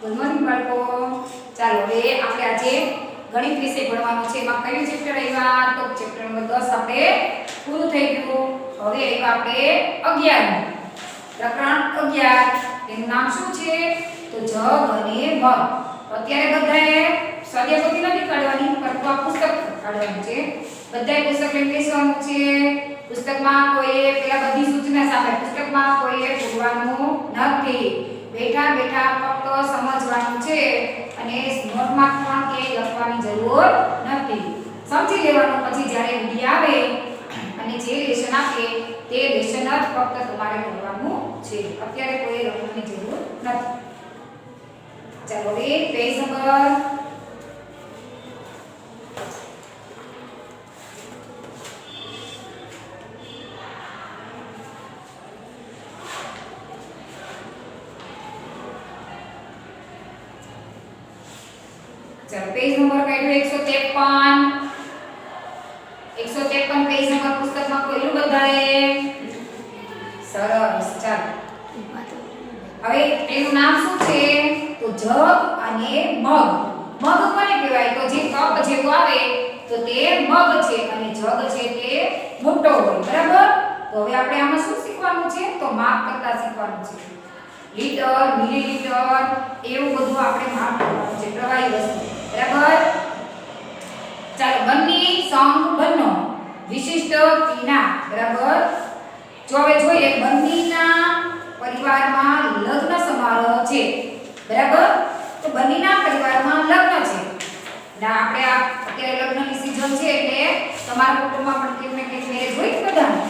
Good morning બાળકો. ચાલો હવે આપણે આજે ગણિત વિષય ભણવાનો છે. એમાં કયું ચેપ્ટર આવ્યા? તો ચેપ્ટર નંબર 10 આપણે પૂરું થઈ ગયું. હવે આવ્યા આપણે 11 પ્રકરણ 11. તેનું નામ શું છે? તો જગ અને મગ. અત્યારે બધાએ સ્વાધ્યાય પોથી નથી કાઢવાની, પરંતુ આ પુસ્તક કાઢવાનું છે. બધાએ પુસ્તક લઈને બેસવાનું છે. પુસ્તકમાં કોઈએ પેલા બધી સૂચના સામે પુસ્તકમાં કોઈએ પૂરવાનું નથી. બેઠા બેઠા ફક્ત સમજવાનું છે અને નોટમાં પણ કે લખવાની જરૂર નથી. સમજી લેવાનું. પછી જ્યારે વિડિયો આવે અને જે લેસન આપે તે લેસન જ ફક્ત તમારે કરવાનું છે. અત્યારે કોઈ લખવાની જરૂર નથી. ચાલો હવે પેજ નંબર पेज नंबर काढ્યો 153 પેજ નંબર પુસ્તકમાં કોઈલું બધાએ સરસ. ચાલો હવે એનું નામ શું છે? તો જગ અને મગ. મગ કોને કહેવાય? તો જે કપ જેવો આવે તો તે મગ છે અને જગ છે તે મોટો હોય. બરાબર. તો હવે આપણે આમાં શું શીખવાનું છે? તો માપ કરતા શીખવાનું છે. લીટર, મિલીલીટર એવું બધું આપણે માપ કરવાનું છે. પ્રવાહી વસ્તુ. બરાબર. ચાલો બંની સંગ બનો વિશિષ્ટ પીના. બરાબર. જો હવે જોઈએ બંનીના પરિવારમાં લગ્ન સમારોહ છે. બરાબર. તો બંનીના પરિવારમાં લગ્ન છે. ના આપણે આ અત્યારે લગ્નની સીઝન છે એટલે તમારા કુટુંબમાં પણ કેમ ને કેમ મેરેજ હોય કે બધાને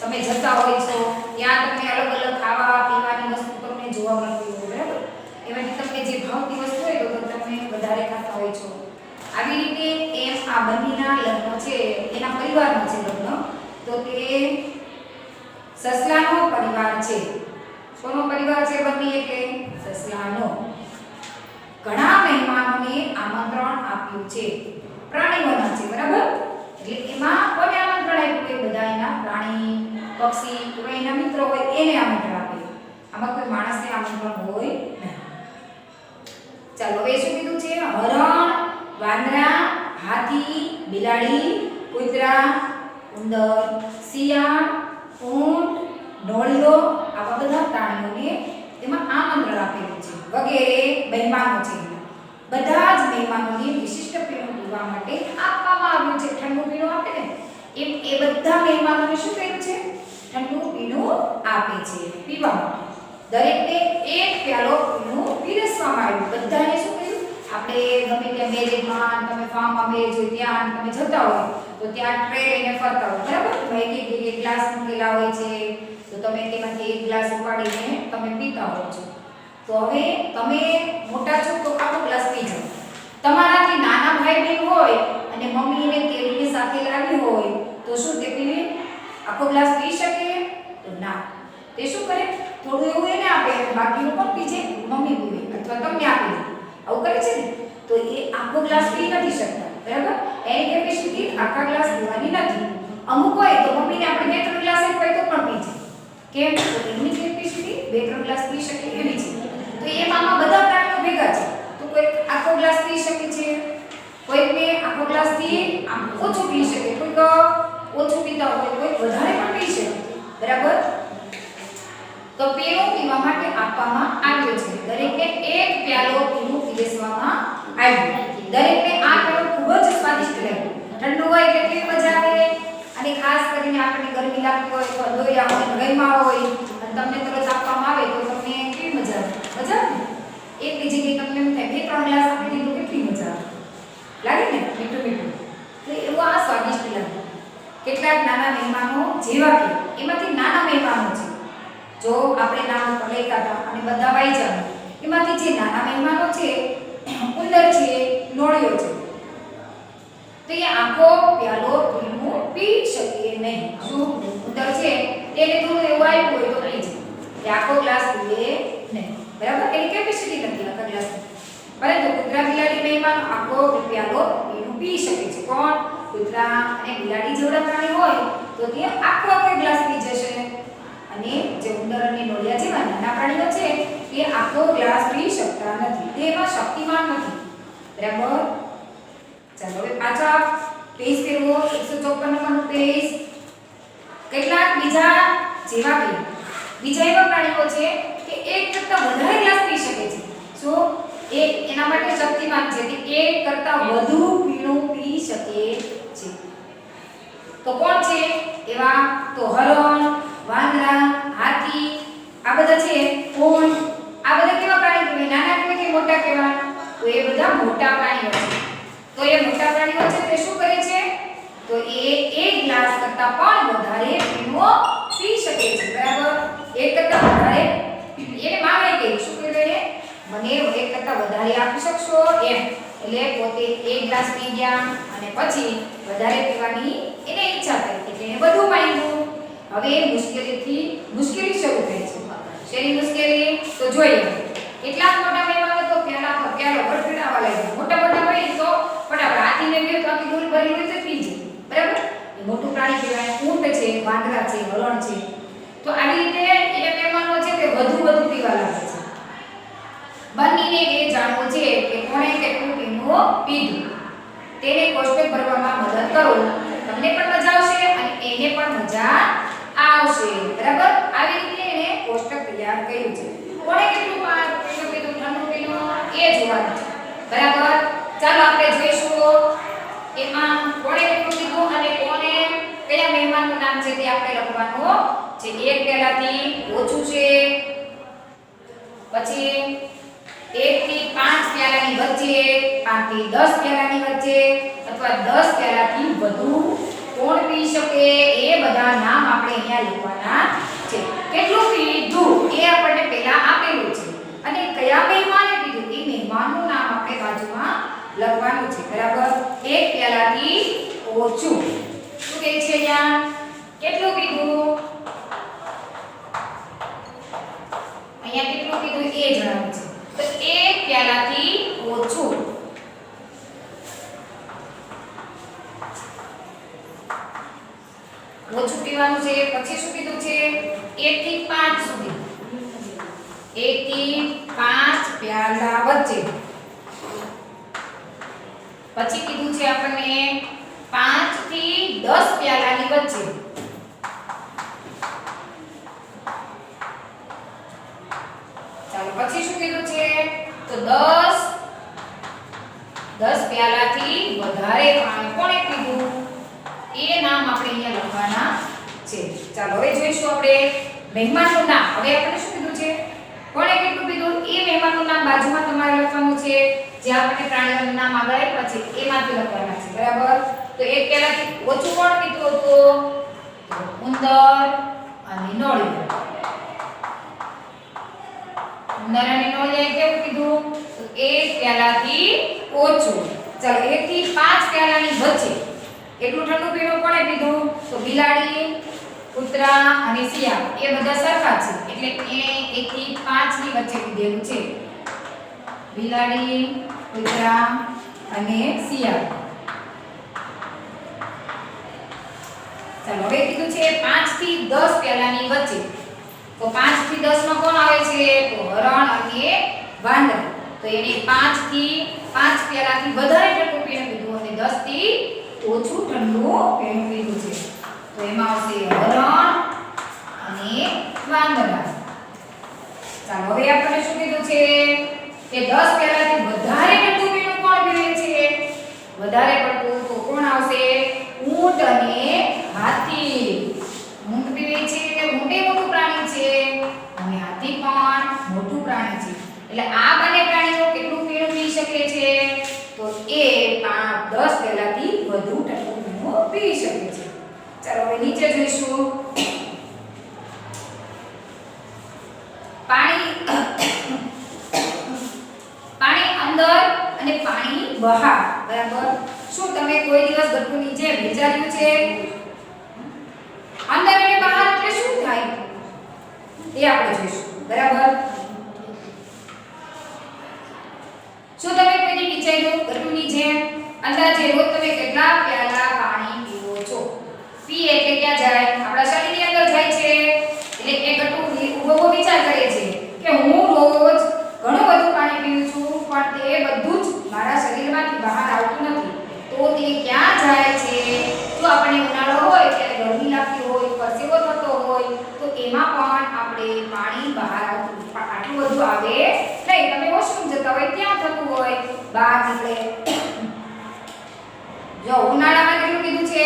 તમે જતા હોય છો ત્યાં તમને અલગ અલગ ખાવા પીવાની વસ્તુ તમને જોવા મળતી હોય. બરાબર. એમાંથી તમને જે ભાવતી વસ્તુ હોય તો તમે વધારે ખાતા હોય છો. આવી રીતે એમ આ બંનેના લગ્ન છે એના પરિવારમાં છે લગ્ન. તો તે સસલાનો પરિવાર છે. કોનો પરિવાર છે બંને? એટલે સસલાનો. ઘણા મહેમાનોને આમંત્રણ આપ્યું છે. પ્રાણીઓના છે. બરાબર. એટલે એમાં કોને આમંત્રણ આપ્યું? કે બધા એના પ્રાણી પક્ષી કોઈ એના મિત્રો હોય એને આમંત્રણ આપે. આમાં કોઈ માણસને આમંત્રણ હોય નહીં. ચાલો હવે શું કીધું છે? હરણ, વાંદરા, હાથી, બિલાડી, કૂતરા, ઉંદર, શિયાળ, ઊંટ, નોળિયો આવા બધા પ્રાણીઓને એમાં આમંત્રણ આપેલું છે. વગેરે મહેમાનો છે. બધા જ મહેમાનોને વિશિષ્ટ પીણું પીવા માટે આપવામાં આવ્યું છે. ઠંડુ પીણું આપે ને એમ એ બધા મહેમાનોને શું કર્યું છે? ઠંડુ પીણું આપે છે પીવા માટે. દરેકને એક પ્યાલો પીણું પીરસવામાં આવ્યું. બધાને શું કર્યું? આપણે ગમે ત્યાં મેરેજમાં તમે ફાર્મમાં મેરેજ હોય ત્યાં તમે જતા હોય તો ત્યાં ટ્રે લઈને ફરતા હોય. બરાબર. એક ગ્લાસ મૂકેલા હોય છે તો તમે તેમાંથી એક ગ્લાસ ઉપાડીને તમે પીતા હો છો. તો હવે તમે મોટા છો તો આખો ગ્લાસ પી જાઓ. તમારાથી નાના ભાઈ બહેન હોય અને મમ્મીને કેળીને સાથે લાવી હોય તો શું તે પીને આખો ગ્લાસ પી શકે? તો ના. તે શું કરે? થોડું એવું એને આપે અને બાકીનું પણ પીજે. મમ્મી પીવે અથવા તમને આપી દે. આવું કરે છે ને તો એ આખો ગ્લાસ પી નથી શકતા. બરાબર. એની કેપેસિટી આખા ગ્લાસ પીવાની નથી. અમુક હોય તો મમ્મીને આપણે 2-3 ગ્લાસ આપ્યા તો પણ પી જાય. કેમ? તો એની કેપેસિટી 2-3 ગ્લાસ પી શકે એવી છે. તો એમાં બધા પ્રાણીઓ ભેગા છે. તો કોઈ આખો ગ્લાસ પી શકે છે, કોઈને આખો ગ્લાસથી આમ ઓછું પી શકે, કોઈક ઓછું પીતા હોય, કોઈ વધારે પણ પી શકે. બરાબર. તો પીણું પીવા માટે આપવામાં આવ્યો છે. દરેકને એક પ્યાલો પીણું પીરસવામાં આવ્યું. દરેકને આ પીણું ખૂબ જ સ્વાદિષ્ટ લાગ્યું. ઠંડુ હોય એટલે કેવી મજા આવે. અને ખાસ કરીને આપણને ગરમી લાગતી હોય તો દોયા હોય ગરમા હોય અને તમને તરત આપવામાં આવે તો તમને કેવી મજા આવે? મજા આવે. એકની જગ્યાએ તમને એમ થાય 2-3 ગ્લાસ આપી દીધું કેટલી મજા આવે. લાગે ને મીઠું મીઠું. તો એવું આ સ્વાદિષ્ટ લાગે. કેટલાક નાના મહેમાનો જેવા કે એમાંથી નાના મહેમાનો છે. જો આપણે નામ ઉપર લેતા હતા અને બધા વાંચ્યા એમાંથી જે નાના મહેમાનો છે ઉંદર છે, નોળિયો છે તો એ આખો પ્યાલો પીણું પી શકે નહીં. શું ઉંદર છે તેને થોડું એવું આવ્યું હોય તો પી જાય. એ આખો ગ્લાસ પીએ નહીં. બરાબર. એની કેપેસિટી નથી આખા ગ્લાસની. પરંતુ કૂતરા બિલાડી મહેમાનો આખો પ્યાલો પીણું પી શકે છે. કોણ? કૂતરા અને બિલાડી જેવડા પ્રાણી હોય તો તે આખો ગ્લાસ પી જશે. અને જે ઉંદર અને નોળિયા જેવા નાના પ્રાણીઓ છે એ આખો ગ્લાસ પી શકતા નથી, તે એમાં શક્તિમાન નથી, બરાબર. ચાલો હવે પાછા પેજ ફેરવો, 154 નંબરનું પેજ. કેટલાક બીજા એવા પ્રાણીઓ છે કે એક કરતાં વધારે ગ્લાસ પી શકે છે. શું એક એના માટે શક્તિમાન છે કે એક કરતાં વધુ પીણું પી શકે છે. તો કોણ છે એવા? તો હરણ, વાંદરા, હાથી, આ બધા છે કોણ? આ બધા કેવા પ્રાણી કહેવાય? નાના કહેવાય કે મોટા કહેવાય? તો એ બધા મોટા પ્રાણીઓ છે. તો એ મોટા પ્રાણીઓ છે તે શું કરે છે? તો એ એક ગ્લાસ કરતાં પણ વધારે પીણું પી શકે છે, બરાબર. એક કરતાં વધારે એને માંગે કે શું કહેવાય? મને એક કરતાં વધારે આપી શકશો એમ. એટલે પોતે એક ગ્લાસ પી ગયા અને પછી વધારે પીવાની એને ઈચ્છા થઈ એટલે એને વધુ માંગ્યું. હવે મુશ્કેલી શરૂ થઈ છે. શેની મુશ્કેલી? તો જોઈએ. કેટલાક મોટા મહેમાનો તો પ્યાલો ગડગડાવવા લાગ્યા. મોટા હોય તો ફટાફટ હાથીને ગયો તો આખી ડોલ ભરી હોય તો પી જાય, બરાબર. એ મોટું પ્રાણી કહેવાય. ઊંટ છે, વાંદરા છે, હરણ છે. તો આવી રીતે એ મહેમાનો છે તે વધુ પીવા લાગે છે. બંનેને એ જાણવું છે કે કોણે કેટલું પીણું પીધું. તેને કોષ્ટક ભરવામાં મદદ કરો. તમને પણ મજા આવશે અને એને પણ મજા આવશે, બરાબર. આવી રીતે એને કોષ્ટક તૈયાર કર્યું છે. કોણે કેટલું પીધું ઠંડુ પીણું એ જોવાનું છે, બરાબર. ચાલો આપણે જોઈશું એમાં કોણે કેટલું પીધું અને કોણે કયા મહેમાનનું નામ છે તે આપણે લખવાનું છે. એક પ્યાલાથી ઓછું છે, પછી 1 થી 5 પ્યાલાની વચ્ચે, 5 થી 10 પ્યાલાની વચ્ચે અથવા 10 પ્યાલાથી વધુ કોણ પી શકે એ બધા નામ આપણે અહીંયા લખવાના છે. કેટલું પીધું એ આપણને પહેલા આપેલું છે અને કયા મહેમાને પીધું એ મહેમાનનું નામ આપણે બાજુમાં લખવાનું છે, બરાબર. 1 પ્યાલાથી ઓછું શું કહે છે અહીંયા? કેટલું પીધું? અહીંયા કેટલું પીધું એ જણાવ્યું છે. તો 1 પ્યાલાથી ઓછું. ઓછું પીવાનું છે. પછી શું કીધું છે? 1 થી 5 સુધી. 1 થી 5 પ્યાલા વચ્ચે. પછી કીધું છે આપણને 5 થી 10 પ્યાલાની વચ્ચે. ચાલો પછી શું કીધું છે? તો 10 પ્યાલાથી વધારે પાણી કોણે પીધું એ નામ આપણે અહીંયા લખવાના છે. ચાલો હવે જોઈશું આપણે મહેમાનનું નામ. હવે આપણે શું કીધું છે? કોણે કેટલું પીધું એ મહેમાનનું નામ બાજુમાં તમારે લખવાનું છે. જે આપણે પ્રાણીઓનું નામ આગળ આપ્યા છે એમાંથી લખવાના છે, બરાબર. તો 1 પ્યાલાથી ઓછું કોણ પીધું હતું? તો ઉંદર અને નોળિયું. ઉંદર અને નોળિયાએ કેવું કીધું? તો 1 પ્યાલાથી ઓછું. ચાલો 1 થી 5 પ્યાલાની વચ્ચે એટલું ઠંડુ પીણું કોણે પીધું? તો બિલાડી, કૂતરા અને શિયાળ એ બધા સરખા છે એટલે એને 1 થી 5 ની વચ્ચે કીધેલું છે. બિલાડી, કૂતરા અને શિયાળ. ચાલો હવે કીધું છે 5 થી 10 પ્યાલાની વચ્ચે. તો 5 થી 10 માં કોણ આવે છે? તો હરણ અને વાંદરા. તો એને 5 થી 5 પ્યાલાથી વધારે ઠંડુ પીણું પીધું અને 10 થી ઓછું ઠંડુ પીણું પીધું છે. તો એમાં આવશે હરણ અને વાંદરા. ચાલો હવે આપણે શું કીધું છે કે 10 પ્યાલાથી વધારે ઠંડુ પીણું કોણ પીવે છે? વધારે પડતું તો કોણ આવશે? ઊંટ અને હાથી. ઊંટ પીવે છે કે મોટું પ્રાણી છે અને હાથી પણ મોટું પ્રાણી છે. એટલે આ બંને પ્રાણીઓ કેટલું પીણું પી શકે છે? તો એ 10 પ્યાલાથી વધુ ઠંડુ પીણું પી શકે છે. ચાલો હવે નીચે જોઈશું. પાણી અંદર અને પાણી બહાર, બરાબર. શું તમે કોઈ દિવસ ગટું નીચે વિચાર્યું છે? અંદર અને બહાર એટલે શું થાય એ આપણે જોઈશું, બરાબર. શું તમે કોઈ વિચાર્યું ગટુની જેમ અંદાજે રોજ તમે કેટલા પ્યાલા પાણી પીવો છો? પી એટલે ક્યાં જાય? આપણા શરીરની અંદર જાય છે. એટલે એ ગટુ ઉભો વિચાર કરે છે કે હું રોજ પાણી બહાર આવતું, પણ આટલું બધું આવે નહીં. તમે વોશરૂમ જતા હોય ત્યાં થતું હોય, બહાર નીકળે. જો ઉનાળામાં કેટલું કીધું છે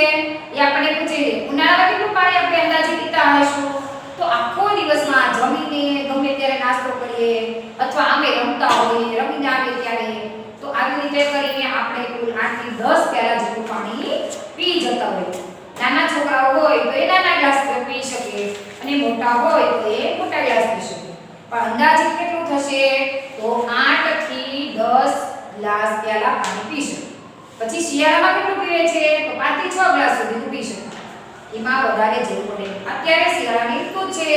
એ આપણને પૂછે છે, ઉનાળામાં કેટલું પાણી આપણે અંદાજે પીતા હશું? તો આખો દિવસમાં જમીને ગમે ત્યારે નાસ્તો કરીએ અથવા આમે રમતા હોઈએ, રમીને આવે ત્યારે, તો આવી રીતે કરીને આપણે કુલ 8 થી 10 પ્યાલા જેટલું પાણી પી જતા હોય. નાના છોકરાઓ હોય તો એ નાના ગ્લાસ પી શકે અને મોટા હોય તો એ મોટા ગ્લાસ પી શકે. પણ અંદાજિત કેટલું થશે? તો 8 થી 10 ગ્લાસ પ્યાલા પાણી પી શકે. પછી શિયાળામાં કેટલું પીવે છે? તો 5 થી 6 ગ્લાસ સુધી પી શકે. એમાં વધારે જરૂર પડે. અત્યારે શિયાળાની ઋતુ છે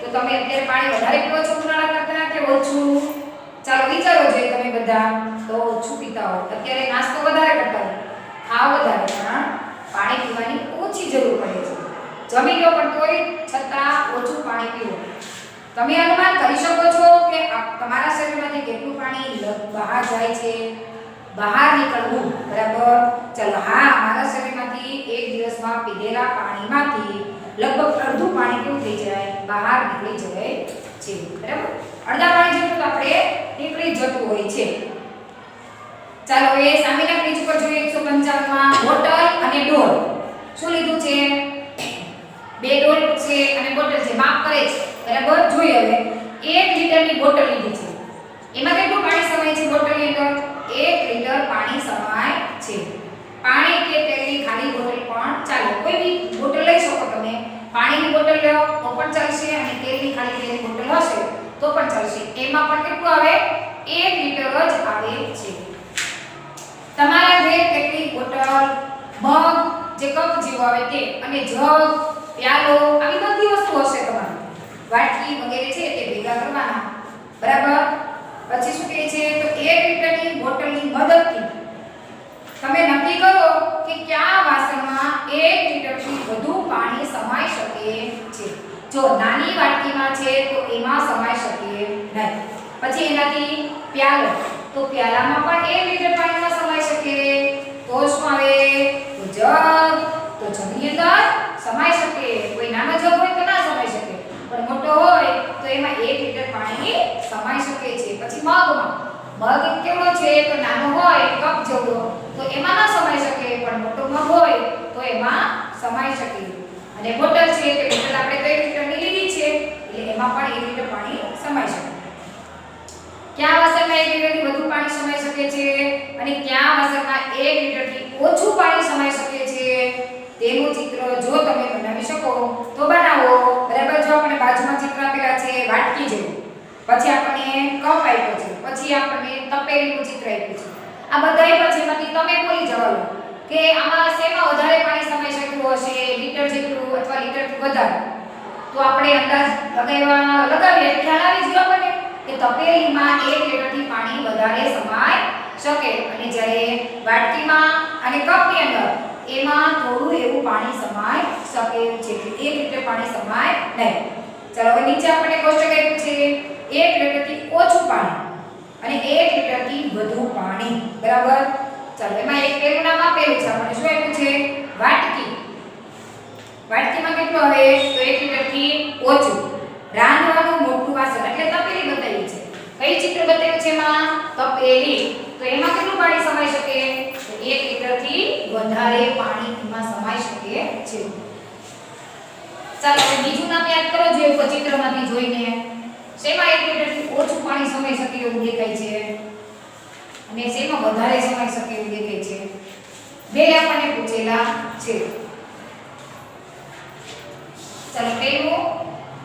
તો તમે અત્યારે પાણી વધારે પીવો છો ઉનાળા કરતા કે ઓછું? ચાલો વિચારો જોઈએ તમે બધા. તો ઓછું પીતા હો, અત્યારે નાસ્તો વધારે કરતા હો, ખાવ વધારે, પણ પાણી પીવાની ઓછી જરૂર પડે છે. જમી લો પણ તોય છતાં ઓછું પાણી પીવો. તમે અનુમાન કરી શકો છો કે તમારા શરીરમાંથી કેટલું પાણી બહાર જાય છે, બહાર નીકળવું. બરાબર. ચાલો, હા, મારા શરીરમાંથી એક દિવસમાં પીધેલા પાણીમાંથી લગભગ અડધું પાણી કેવું થઈ જાય? બહાર નીકળી જાય છે. બરાબર. અડધા પાણી જેટલું તો આપણે નીકળી જતું હોય છે. ચાલો, એ સામેના પેજ ઉપર જોઈએ 155 માં બોટલ અને ડોલ. શું લીધું છે? બે ડોલ છે અને બોટલ છે, માપ કરે છે. બરાબર. જોઈએ હવે 1 લીટરની બોટલ લીધી છે. એમાં કેટલું પાણી સમાય છે બોટલની અંદર? 1 લીટર પાણી સમાય છે. પાણી કે તેલની ખાલી બોટલ પણ ચાલે. કોઈ બી બોટલ લઈ શકો તમે. પાણીની બોટલ લો તો પણ ચાલશે અને તેલની ખાલી તેલની બોટલ હશે તો પણ ચાલશે. એમાં પણ કેટલું આવે? 1 લીટર જ આવે છે. તમારા જે કેટલી બોટલ, મગ, જે કપ જેવું આવે તે, અને જગ, પ્યાલો, આવી બધી વસ્તુ હશે તમારી. વાટકી વગેરે છે તે ભેગા કરવાના. બરાબર. પછી શું કહે છે? તો 1 લીટરની બોટલની મદદથી તમે નક્કી કરો કે કયા વાસણમાં 1 લીટરથી વધુ પાણી સમાઈ શકે છે. જો નાની વાટકીમાં છે તો એમાં સમાઈ શકે નહીં. પછી એનાથી પ્યાલો, તો પ્યાલામાં પણ 1 લીટર પાણીમાં સમાઈ શકે. તો શું આવે? તો જગ, તો જગની અંદર સમાઈ શકે. કોઈ નાનો જગ હોય તો ના સમાઈ શકે, પણ મોટો હોય તો એમાં 1 લીટર પાણી સમાઈ શકે છે. પછી મગમાં, મગ કેવડો છે? તો નાનો હોય કપ જેવડો તો એમાં ના સમાઈ શકે, પણ મોટો મગ હોય તો એમાં સમાઈ શકે. અને બોટલ છે કે બોટલ આપણે 1 લીટરની લીધી છે એટલે એમાં પણ 1 લીટર પાણી સમાઈ શકે. કયા વાસણમાં 1 લીટરથી વધુ પાણી સમાઈ શકે છે અને કયા વાસણમાં 1 લીટરથી ઓછું પાણી સમાઈ શકે છે તેનું ચિત્ર જો તમે બનાવી શકો તો બનાવો. બરાબર. જો આપણે બાજુમાં ચિત્ર આપેલા છે વાટકી જેવું, પછી આપણને કપ આપ્યો છે, પછી આપણને તપેલીનું ચિત્ર આપ્યું છે. આ બધાય પછીમાંથી તમે બોલી જવાનું કે આમાં શેમાં વધારે પાણી સમાઈ શકતું હશે, લીટર જેટલું અથવા લીટરથી વધારે. તો આપણે અંદાજ લગાવીએ ખ્યાલ આવી જ ગયો આપણને કે તપેલીમાં 1 લીટરથી પાણી વધારે સમાઈ શકે અને જ્યારે વાટકીમાં અને કપની અંદર એમાં થોડું એવું પાણી સમાઈ શકે છે. 1 લીટર પાણી સમાય નહીં. ચાલો, હવે નીચે આપણને કોષ્ટક આપ્યું છે 1 લીટરથી ઓછું પાણી અને 1 લીટરથી વધુ પાણી. બરાબર. ચાલો, એમાં એક પેલું નામ આપેલું છે. આપણને શું આપ્યું છે? વાટકી. વાટકીમાં કેટલું આવે? તો 1 લીટરથી ઓછું. રાંધવાનું મોટું વાસણ એટલે તપેલી બતાવી છે. કઈ ચિત્ર બતાવ્યું છે એમાં? તપેલી. તો એમાં કેટલું પાણી સમાઈ શકે? તો 1 લીટરથી વધારે પાણી એમાં સમાઈ શકે છે. ચાલો, હવે બીજું નામ યાદ કરો જોઈએ ચિત્રમાંથી જોઈને. શેમાં 1 લીટરથી ઓછું પાણી સમાઈ શકે એવું દેખાય છે અને શેમાં વધારે સમાઈ શકે એવું દેખાય છે? બે આપણને પૂછેલા છે. ચાલો, પહેલું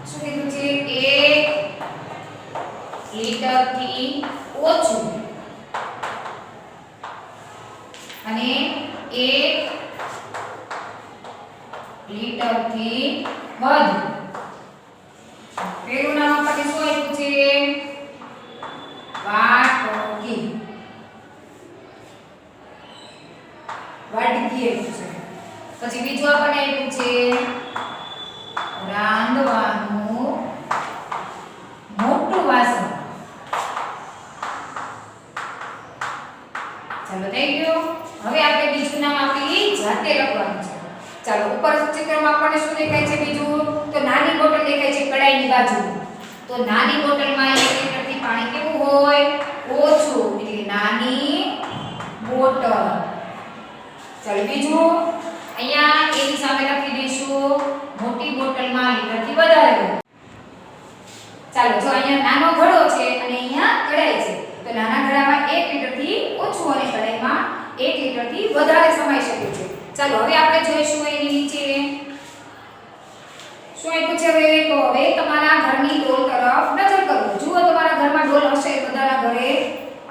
શું કીધું છે? 1 લીટરથી ઓછું અને 1 લીટરથી વધુ. પેલું નામ આપણને શું આપ્યું છે? વાટકી. વાટકી આપ્યું છે. પછી બીજું આપણને આપ્યું છે રાંધવાનું મોટું વાસણ. ચાલો, થઈ ગયું. હવે આપણે બીજું નામ આપી જાતે લખવાનું છે. ચાલો, ઉપર ચિત્રમાં આપણને શું દેખાય છે? બીજું તો નાની બોટલ દેખાય છે કડાઈની બાજુ. તો નાની બોટલમાં 1 લીટરથી પાણી કેવું હોય ઓછું એટલે નાની બોટલ ચાલો બીજું અહીંયા એની સામે લખી દઈશું મોટી બોટલમાં લીટરથી વધારે હોય ચાલો જો અહીંયા નાનો ઘડો છે અને અહીંયા કઢાઈ છે તો નાના ઘડામાં 1 લીટરથી ઓછું અને કઢાઈમાં 1 લીટરથી વધારે સમાઈ શકે છે ચાલો હવે આપણે જોઈશું એની નીચે શું આપ્યું છે હવે તો હવે તમારા ઘરની ડોલ તરફ નજર કરો જુઓ તમારા ઘરમાં ડોલ હશે બધાના ઘરે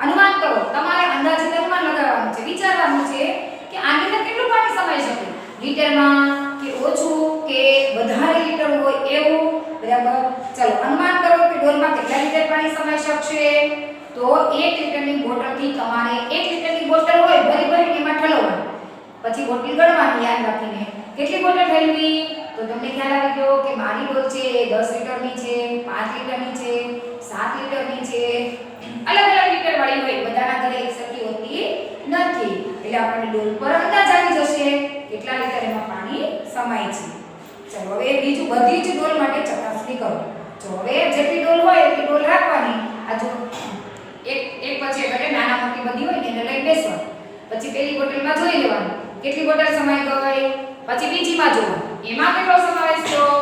અનુમાન કરો તમારે અંદાજિત અનુમાન લગાવવાનું છે વિચારવાનું છે કે આની અંદર કેટલું પાણી સમાઈ શકે લીટરમાં કે ઓછું કે વધારે લીટર હોય એવું બરાબર ચાલો અનુમાન કરો કે ડોલમાં કેટલા લીટર પાણી સમાઈ શકશે તો 1 લીટરની બોટલથી તમારે 1 લીટરની બોટલ હોય ભરીને એમાં ઠલવવાનું પછી બોટલ ગણવાની યાદ રાખીને કેટલી બોટલ ઠલવી તો તમને ખ્યાલ આવી ગયો કે મારી ડોલ છે 10 લીટરની છે 5 લીટરની છે 7 લીટરની છે અલગ અલગ લીટર વાળી હોય બધાના ઘરે એકસરખી હોતી નથી એટલે આપણને ડોલ પર અંદાજ આવી જશે કેટલા લીટર એમાં પાણી સમાય છે ચાલો હવે બીજું બધી જ ડોલ માટે ચકાસણી કરો જો હવે જેટલી ડોલ હોય એટલી ડોલ રાખવાની આ જો એક પછી એટલે નાના મોટી બધી હોય ને એને લઈ બેસવાનું પછી પેલી બોટલમાં જોઈ લેવાનું કેટલી બોટલ સમાઈ ગઈ પછી બીજીમાં જોવાનું એમાં કેટલો સમાવેશ થયો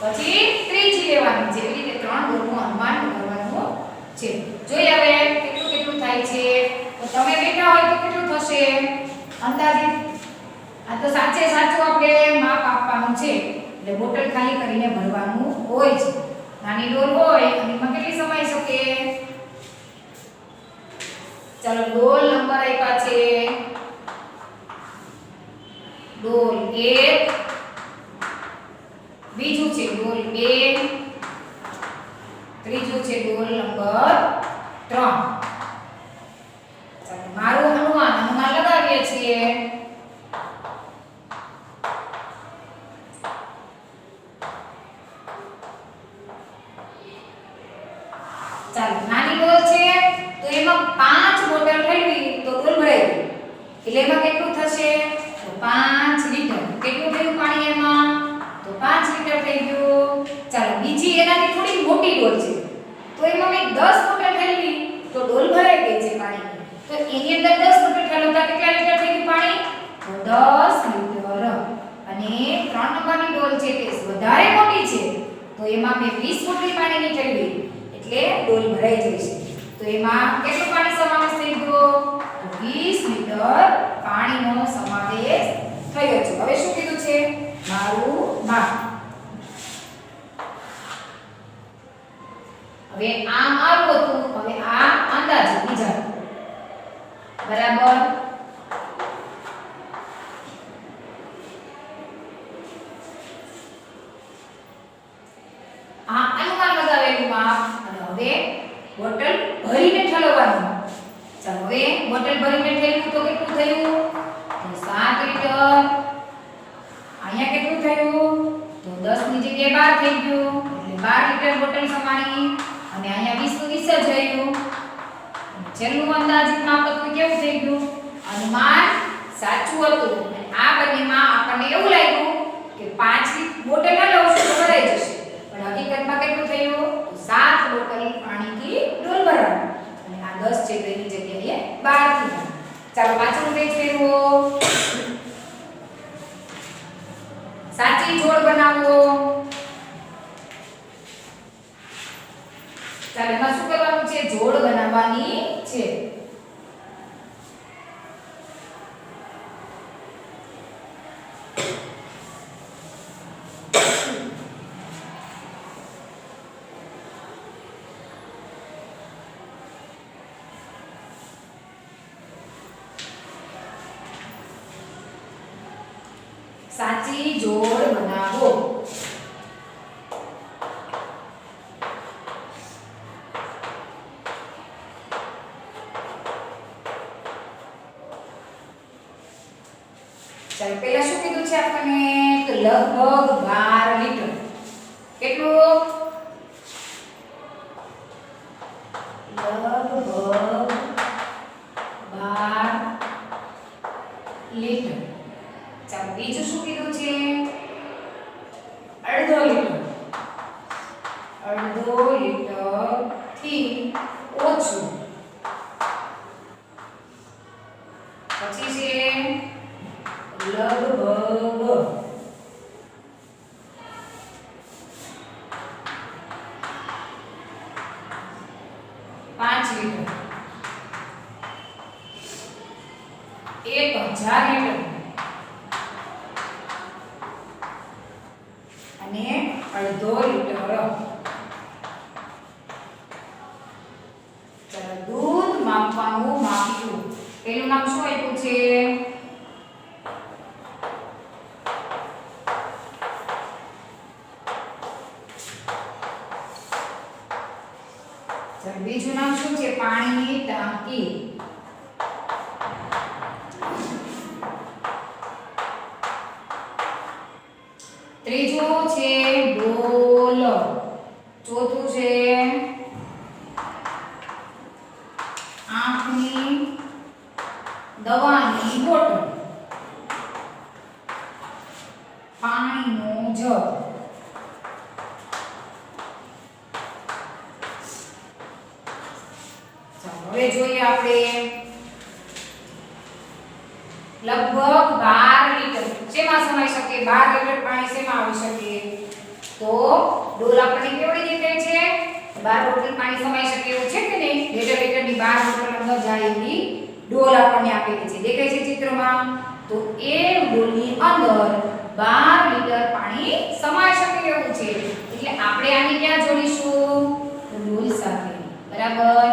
પછી ત્રીજી લેવાની જેવી રીતે 3 ડોલનું અનુમાન કરવાનું છે જોઈએ હવે કેટલું થાય છે તો તમે બેઠા હોય તો કેટલું થશે અંદાજિત આ તો સાચે સાચું આપણે માપ આપવાનું છે એટલે બોટલ ખાલી કરીને ભરવાનું હોય છે નાની ડોલ હોય અને એમાં કેટલી સમાઈ શકે ચાલો ડોલ નંબર આપ્યા છે ડોલ 1 બીજું છે ડોલ 2 ત્રીજું છે ડોલ નંબર 3 ચાલો મારું અનુમાન લગાવીએ છીએ ચાલો નાની ડોલ છે તો એમાં 5 બોટલ ઠલવી તો ડોલ ભરાઈ ગઈ એટલે એમાં કેટલું થશે તો 5 લીટર કેટલું થયું પાણી એમાં તો 5 લીટર થઈ ગયું ચાલો બીજી એનાથી થોડી મોટી ડોલ છે તો એમાં મેં 10 બોટલ ઠલવી તો ડોલ ભરાઈ ગઈ છે પાણીની તો એની અંદર 10 બોટલ ઠલવતા કેટલા લીટર થઈ ગયું પાણી તો 10 લીટર અને 3 નંબરની ડોલ છે તે વધારે મોટી છે તો એમાં મેં 20 બોટલ પાણીની ઠલવી એટલે ડોલ ભરાઈ જશે તો એમાં કેટલું પાણી સમાવેશ થઈ ગયો તો 20 લીટર પાણીનો સમાવેશ થયો છે હવે શું કીધું છે મારું માપ હવે આ મારું હતું હવે આ અંદાજ બીજા બરાબર આ અનુમાન લગાવેલું માપ અને હવે બોટલ ભરીને ઠલવવાનું ચાલો હવે બોટલ ભરીને ઠલવ્યું તો કેટલું થયું તો 7 લીટર અહીંયા કેટલું થયું તો 10 ની જગ્યાએ 12 થઈ ગયું એટલે 12 લીટર બોટલ સમાણી અને અહીંયા 20 નું 20 જ રહ્યું છેલ્લું અંદાજિત માપ હતું કેવું થઈ ગયું અનુમાન સાચું હતું અને આ બંનેમાં આપણને એવું લાગ્યું કે 5 બોટલ હલાવશું તો ભરાઈ જશે પણ હકીકતમાં કેટલું થયું તો 7 બોટલ પાણીથી ડોલ ભરાણી અને આ 10 છે તો એની જગ્યાએ 12 થી ચાલો પાછળનું પેજ ફેરવો સાચી જોડ બનાવો ચાલો એમાં શું કરવાનું છે જોડ બનાવવાની છે સાચી જોડ બનાવો ચાલો પહેલા શું કીધું છે આપણને તો લગભગ 12 લીટર કેટલું લગભગ 12 લીટર ચાલો બીજું શું કીધું છે અડધો લીટર અડધો લીટર થી ઓછું. પછી છે લગભગ 5 લીટર. 1000 લીટર અને અડધો લીટર. ચાલો દૂધ માપવાનું માપ્યું. એનું નામ શું આપ્યું છે? ચાલો બીજું નામ શું છે? પાણીની ટાંકી. ત્રીજું છે ડોલ. ચોથું છે આંખની દવાની બોટલ. પાણીનો જગ. ચાલો હવે જોઈએ આપણે લગભગ 12 લીટર શેમાં સમાઈ શકે? 12 લીટર પાણી શેમાં આવી શકે? તો ડોલ આપણને કેવડી દેખાય છે? 12 બોટલ પાણી સમાઈ શકે એવું છે કે નહીં? લીટરની 12 બોટલ અંદર જાય એવી ડોલ આપણને આપેલી છે. દેખાય છે ચિત્રમાં? તો એ ડોલની અંદર 12 લીટર પાણી સમાઈ શકે એવું છે. એટલે આપણે આને ક્યાં જોડીશું? ડોલ સાથે. બરાબર.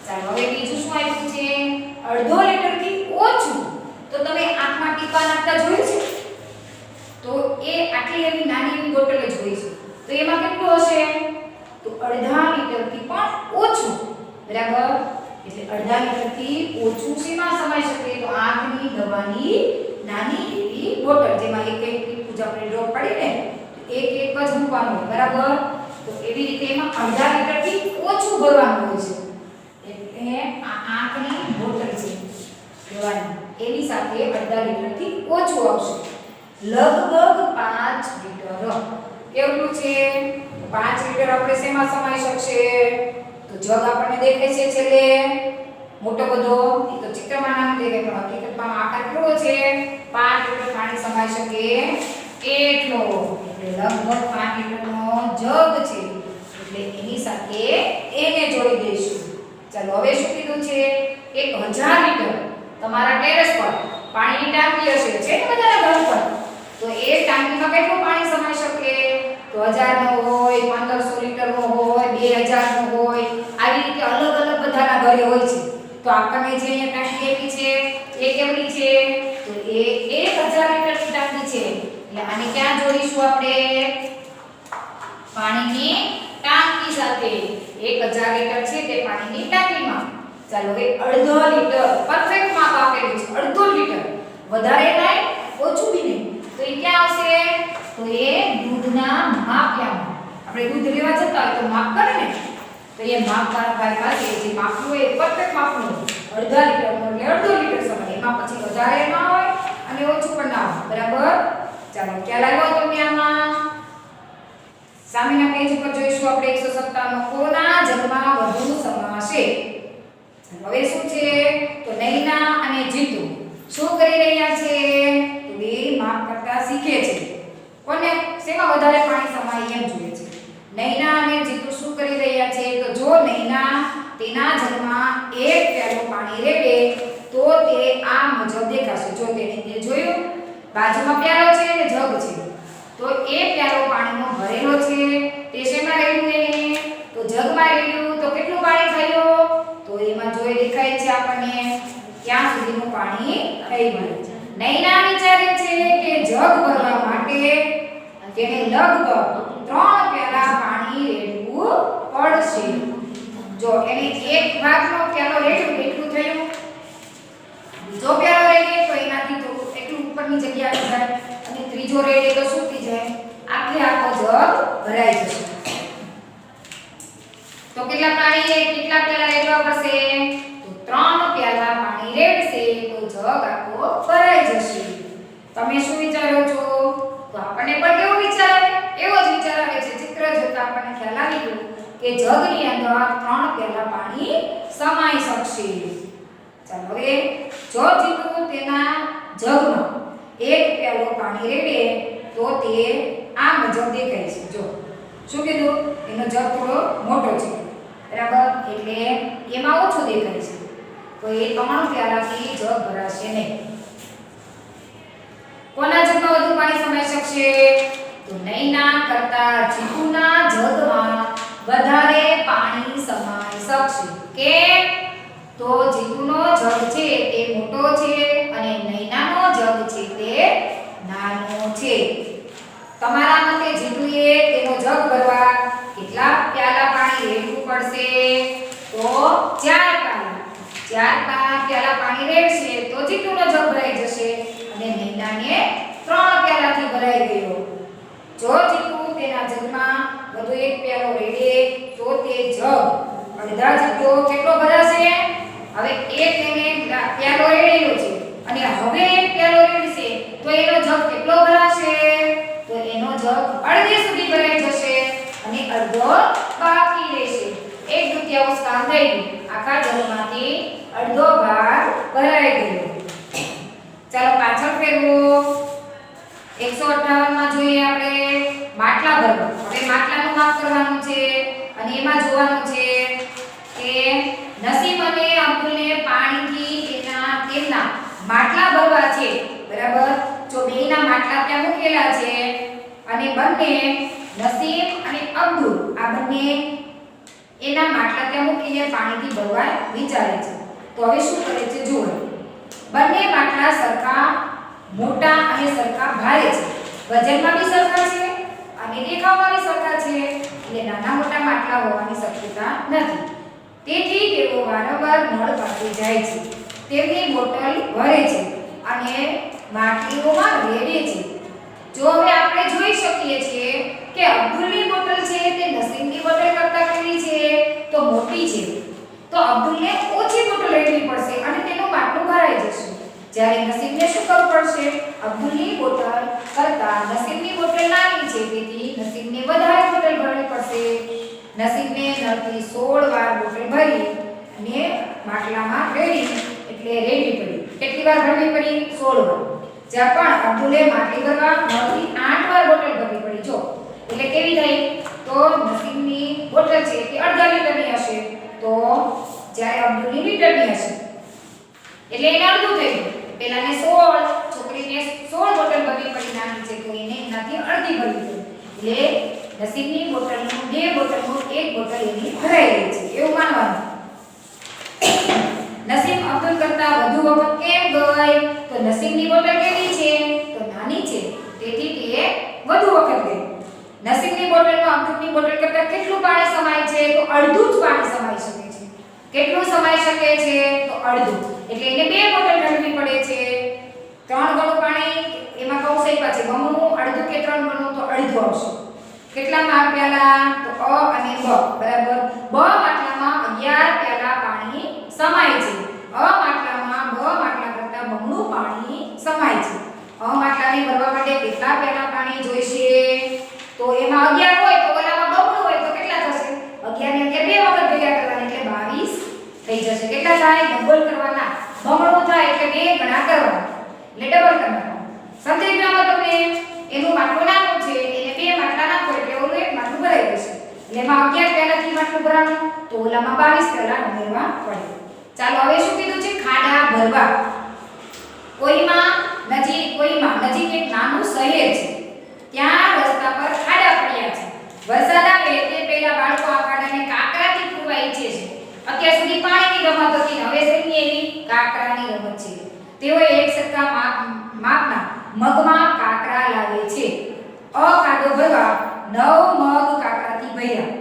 ચાલો હવે બીજું શું આપ્યું છે? અડધો લીટર થી ઓછું. તો તમે આંખમાં ટીપા નાખતા જોયું છે? તો એ આટલી એવી નાની એવી બોટલ જ હોય છે. તો એમાં કેટલું હશે? તો અડધા લીટર થી પણ ઓછું. બરાબર. એટલે અડધા લીટર થી ઓછું શેમાં સમાઈ શકે? તો આંખની દવાની નાની એવી બોટલ જેમાં એક એક ટીપું જ આપણે ડ્રોપ પડી ને એક એક જ મૂકવાનું. બરાબર. તો એવી રીતે એમાં અડધા લીટર થી ઓછું ભરવાનું હોય છે. એટલે આ આંખની બોટલ છે દવાની એની સાથે અડધા લીટર થી ઓછું આવશે. લગભગ 5 લીટર. કેટલું છે? 5 લીટર આપણે શેમાં સમાઈ શકશે? તો જગ આપણને દેખાય છે છેલ્લે મોટો બધો. એ તો ચિત્રમાં નામ દેખાય પણ હકીકતમાં આકાર કેવો છે? 5 લીટર પાણી સમાઈ શકે એટલો. એટલે લગભગ 5 લીટરનો જગ છે. એટલે એની સાથે એને જોડી દઈશું. ચાલો હવે શું કીધું છે? 1000 લીટર તમારા ટેરેસ પર પાણીની ટાંકી હશે છે ને બધાના ઘર પર? તો એ ટાંકીમાં કેટલું પાણી સમાઈ શકે? તો 1000 નો હોય, 1500 લીટર નો હોય, 2000 નો હોય, આવી રીતે અલગ અલગ બધાના ઘરે હોય છે. તો આપણને જે અહીંયા ટાંકી આપી છે એ કેવડી છે? તો એ 1000 લીટરની ટાંકી છે. એટલે આને ક્યાં જોડીશું આપણે? પાણીની ટાંકી સાથે. 1000 લીટર છે તે પાણીની ટાંકીમાં. ચાલો હવે અડધો લીટર પરફેક્ટ માપ આપેલું છે. અડધો લીટર. વધારે નહીં, ઓછું બી નહીં. તો એ ક્યાં આવશે? તો એ દૂધના માપિયામાં. આપણે દૂધ લેવા જતા હોય તો માપ કરે ને, તો એ માપ વાળા ભાઈ પાસે જે માપનું હોય એ પરફેક્ટ માપનું હોય. અડધા લીટરનું એટલે અડધો લીટર સમય. એમાં પછી વધારે ના હોય અને ઓછું પણ ના હોય. બરાબર. ચાલો ખ્યાલ આવ્યો તમને આમાં? સામેના પેજ ઉપર જોઈશું આપણે 157 કોના જગમાં વધુ સમાશે? હવે શું છે? તો નૈના અને જીતુ શું કરી રહ્યા છે? તો બે માપ કરતા શીખે છે. કોને શેમાં વધારે પાણી સમાય એમ જોઈએ છે. નૈના અને જીતુ શું કરી રહ્યા છે? તો જો નૈના તેના જગમાં એક પ્યાલો પાણી રેડે તો તે આ મુજબ દેખાશે. જો તેને જોયું બાજુમાં પ્યાલો છે અને જગ છે. તો એ પ્યાલો પાણીનો ભરેલો છે. તે શેમાં રેડ્યું? એને તો જગમાં રેડ્યું. તો કેટલું પાણી થયું? તો એમાં જોઈ દેખાય છે આપણને ક્યાં સુધીનું પાણી થઈ ગયું. નૈના વિચારે છે કે જગ ભરવા માટે તેને લગભગ 3 પ્યાલા પાણી રેડવું પડશે. જો એને એક ભાગનો પ્યાલો રેડ્યો એટલું થયું. બીજો પ્યાલો રેડે તો એનાથી થોડું એટલું ઉપરની જગ્યા આવી જાય અને ત્રીજો રેડે તો શું થઈ જાય? આખે આખો જગ ભરાઈ જશે. તો કેટલા પ્યાલા રેડવા પડશે? તો 3 પ્યાલા પાણી રેડશે તો જગ આખો ભરાઈ જશે. તમે શું વિચારો છો? તો આપણને પણ કેવો વિચાર આવે? એવો જ વિચાર આવે છે. ચિત્ર તો આપણને ખ્યાલ આવી ગયો કે જગની અંદર 3 પ્યાલા પાણી સમાઈ શકશે. ચાલો હવે જો જીતુ તેના જગમાં 1 પ્યાલો પાણી રેડે તો તે આ મુજબ દેખાય છે. જો શું કીધું, એનો જગ થોડો મોટો છે બરાબર, એટલે એમાં ઓછું દેખાય છે. તો એ 3 પ્યાલાથી જગ ભરાશે નહીં. કોના જગમાં વધુ પાણી સમાઈ શકશે? તો નૈના કરતા જીતુના જગમાં વધારે પાણી સમાઈ શકશે. કેમ? તો જીતુનો જગ છે તે મોટો છે અને નૈનાનો જગ છે તે નાનો છે. તમારા મતે જીતુએ તેનો જગ ભરવા કેટલા પ્યાલા પાણી રેડવું પડશે? તો 4 પ્યાલા પાણી રેડશે તો જીતુનો જગ ભરાઈ જશે અને નૈનાને 3 પ્યાલાથી ભરાઈ ગયો. જો જીતુ તેના જગમાં વધુ 1 પ્યાલો રેડે તો તે જગ અડધા જેટલો કેટલો ભરાશે? હવે એક તેને પ્યાલો રેડેલો છે અને હવે 1 પ્યાલો રેડશે તો એનો જગ કેટલો ભરાશે? તો એનો જગ અડધે સુધી ભરાઈ જશે અને અડધો બાકી રહેશે. 1/2 કામ થઈ ગયું. આખા જગમાંથી અડધો ભાગ ભરાઈ ગયો. ચાલો પાછળ ફેરવો. 158 માં જોઈએ આપણે માટલા ભરવા. હવે માટલાનું માપ કરવાનું છે અને એમાં જોવાનું છે કે નસીબ અને અબ્દુલને પાણીથી તેમના માટલા ભરવા છે બરાબર. જો બેયના માટલા ત્યાં મૂકેલા છે અને બંને નસીબ અને અબ્દુલ આ બંને એના માટલા ત્યાં મૂકીને પાણીથી ભરવા વિચારે છે. તો હવે શું કરે છે જુઓ. બંને માટલા સરખા મોટા અને સરખા ભારે છે. વજનમાં બી સરખા છે અને દેખાવમાં બી સરખા છે. એટલે નાના મોટા માટલા હોવાની શક્યતા નથી. તેથી તેઓ વારંવાર નળ પાસે જાય છે. તેમની બોટલ ભરે છે અને માટલીઓમાં રેડે છે. જો હવે આપણે જોઈ શકીએ છીએ કે અબ્દુલની બોટલ છે તે નસીબની બોટલ કરતાં કેવી છે? તો મોટી છે. તો અબ્દુલને ઓછી બોટલ લેવી પડશે અને તેનું માટલું ભરાઈ જશે. જ્યારે નસીબને શું કરવું પડશે? અબ્દુલની બોટલ કરતાં નસીબની બોટલ નાની છે તેથી નસીબને વધારે બોટલ ભરવી પડશે. નસીબને નળથી 16 વાર બોટલ ભરી અને માટલામાં રેડી પડી. કેટલી વાર ભરવી પડી? 16 વાર. જ્યાં પણ અબ્દુલે માટલી ભરવા નળથી 8 વાર બોટલ ભરવી પડી. જો એટલે કેવી થઈ? તો નસીબની બોટલ છે તે અડધા લીટરની હશે તો જ્યારે અબ્દુલની લીટરની હશે એટલે એને અડધું થઈ ગયું. પેલાને 16 છોકરીને 16 બોટલ ભરવી પડી નાની છે તો એને એનાથી અડધી ભરવી પડી. એટલે નસીબની બોટલનું 2 બોટલનું 1 બોટલ એની ભરાઈ ગઈ છે એવું માનવાનું. નસીબ અબ્દુલ કરતા વધુ વખત કેમ ગઈ? તો નસીબની બોટલ કેવી છે? તો નાની છે તેથી તે વધુ વખત ગઈ. નસીબની બોટલમાં અબ્દુલની બોટલ કરતા કેટલું પાણી સમાય છે? તો અડધું જ પાણી સમાઈ શકે છે. કેટલું સમાઈ શકે છે? તો અડધું. એટલે એને 2 બોટલ ભરવી પડે છે. 3 ગણું પાણી એમાં કૌંસ આપ્યા છે. બમણું અડધું કે 3 ગણું તો અડધું આવશે. કેટલામાં પ્યાલા? તો અ અને બ બરાબર. બ માટલામાં 11 પ્યાલા પાણી સમાય છે. અ માટલામાં બ માટલા કરતાં બમણું પાણી સમાય છે. અ માટલાને ભરવા માટે કેટલા પ્યાલા પાણી જોઈશે? તો એમાં 11 હોય તો ઓલામાં બમણું હોય તો કેટલા થશે? 11 ને 11 બે વખત ભેગા કરવાના એટલે 22 થઈ જશે. કેટલા થાય? ડબલ કરવાના. બમણું થાય એટલે 2 ગણા કરવાના એટલે ડબલ કરવાના. સમજાઈ ગયું તમને? એનું માટલું નાનું છે એને 2 માટલા નાખો એટલે ઓલું 1 માટલું ભરાઈ જશે. એટલે એમાં 11 પહેલાથી માટલું ભરવાનું તો ઓલામાં 22 પહેલા ઉમેરવા પડે. ચાલો હવે શું કીધું છે? ખાડા ભરવા. કોઈમાં નજીક એક નાનું શહેર છે. ત્યાં રસ્તા પર ખાડા પડ્યા છે. વરસાદ આવે તે પહેલા બાળકો આ ખાડાને કાંકરાથી પૂરવા ઈચ્છે છે. અત્યાર સુધી પાણીની રમત હતી હવે શેની એવી? કાંકરાની રમત છે. તેઓ એક સરખા માપના મગમાં કાંકરા લાવે છે. ખાડો ભરવા 9 મગ કાંકરાથી ભર્યા.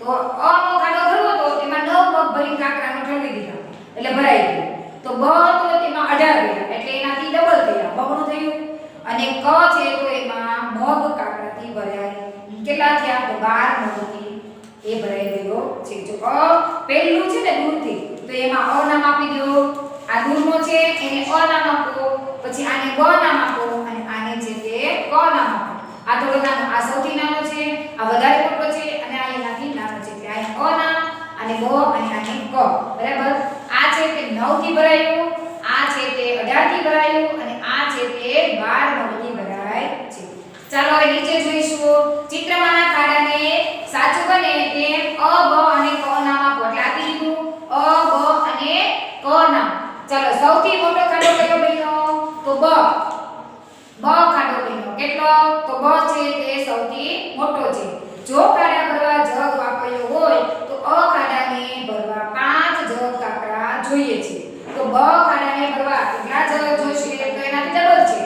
તો નો ખાડો ભરવો તો તેમાં 9 મગ ભરી કાંકરાનો ઠલવી દીધા એટલે ભરાઈ ગયું. તો બ તો તેમાં 18 ભર્યા એટલે એનાથી ડબલ થયા બમણું થયું. અને ક છે તો એમાં મગ કાંકરાથી ભરાય કેટલા થયા? તો 12 મગથી એ ભરાઈ ગયો છે. જો પહેલું છે ને દૂરથી તો એમાં અ નામ આપી દો. આ દૂરનો છે એને અ નામ આપો. પછી આને બ નામ આપો અને આને છે તે ક નામ આપો. આ થોડો નાનો, આ સૌથી નાનો છે, આ વધારે મોટો છે અને બ અને આને ક બરાબર આ છે તે 9 થી ભરાયું આ છે તે 18 થી ભરાયું અને આ છે તે 12 થી ભરાય છે ચાલો હવે નીચે જોઈશું ચિત્રમાંના ખાડાને સાચું બને તેમ અ બ અને ક નામ આપો એટલે આપી દીધું અ બ અને ક નામ ચાલો સૌથી મોટો ખાડો કયો બન્યો તો બ ખાડો બન્યો કેટલો તો બ છે તે સૌથી મોટો છે જો ખાડા ભરવા જગ વાપર્યો હોય તો અ ખાડાને ભરવા 5 જગ કાકડા જોઈએ છે તો બ ખાડાને ભરવા કેટલા જગ જોઈશે તો એનાથી ડબલ છે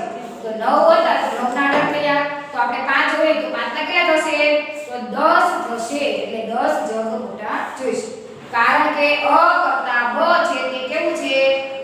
તો 9 હતા તો 9 ના 8 થયા તો આપણે 5 હોય તો 5 ના કેટલા થશે તો 10 થશે એટલે 10 જગ મોટા જોઈશે કારણ કે અ કરતા બ છે તે કેવું છે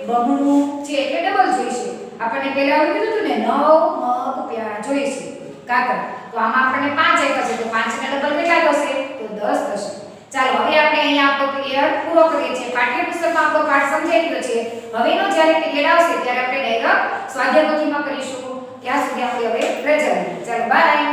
બમણું છે એટલે ડબલ જોઈશે આપણને પહેલા એવું કીધું હતું ને 9 મગ પ્યા જોઈશે કાકા તો આમાં આપણને 5 આપ્યા છે તો 5 ના ડબલ કેટલા થશે તો 10 થશે ચાલો હવે આપણે અહીંયા આપણો પીરિયડ પૂરો કરીએ છીએ પાઠ્યપુસ્તકમાં આપણો પાઠ સમજાઈ ગયો છે હવેનો જ્યારે પીરિયડ આવશે ત્યારે આપણે ડાયરેક્ટ સ્વાધ્યાય પોથીમાં કરીશું ત્યાં સુધી આપણે હવે રજા લઈએ ચાલો બાય